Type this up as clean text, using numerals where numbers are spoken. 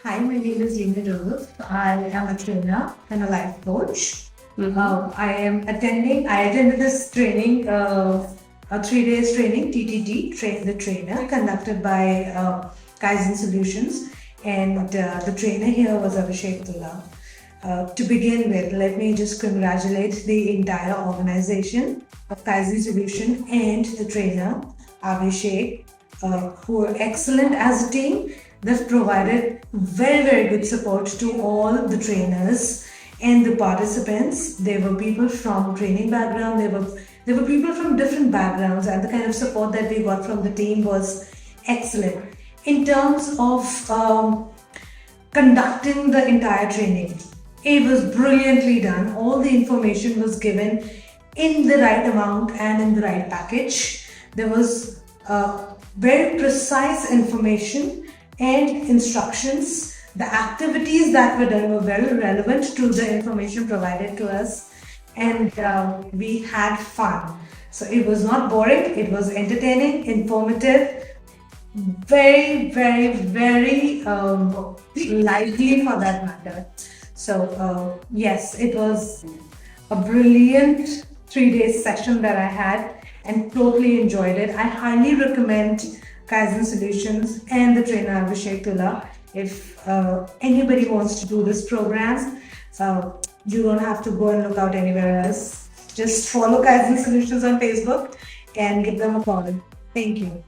Hi, my name is Lina Joseph. I am a trainer and a life coach. I attended this training, a 3 days training, TTT, Train the Trainer, conducted by Kaizen Solutions. And the trainer here was Abhishek Tulla. To begin with, let me just congratulate the entire organization of Kaizen Solution and the trainer, Abhishek, who were excellent as a team. They've provided very, very good support to all the trainers and the participants. There were people from training background, there were people from different backgrounds, and the kind of support that we got from the team was excellent. In terms of conducting the entire training, it was brilliantly done. All the information was given in the right amount and in the right package. There was very precise information and instructions. The activities that were done were very relevant to the information provided to us, and we had fun. So it was not boring, it was entertaining, informative, very, very, very lively for that matter. So, yes, it was a brilliant 3 day session that I had and totally enjoyed it. I highly recommend Kaizen Solutions and the trainer Abhishek Tulla. If anybody wants to do this program, you don't have to go and look out anywhere else. Just follow Kaizen Solutions on Facebook and give them a call. Thank you.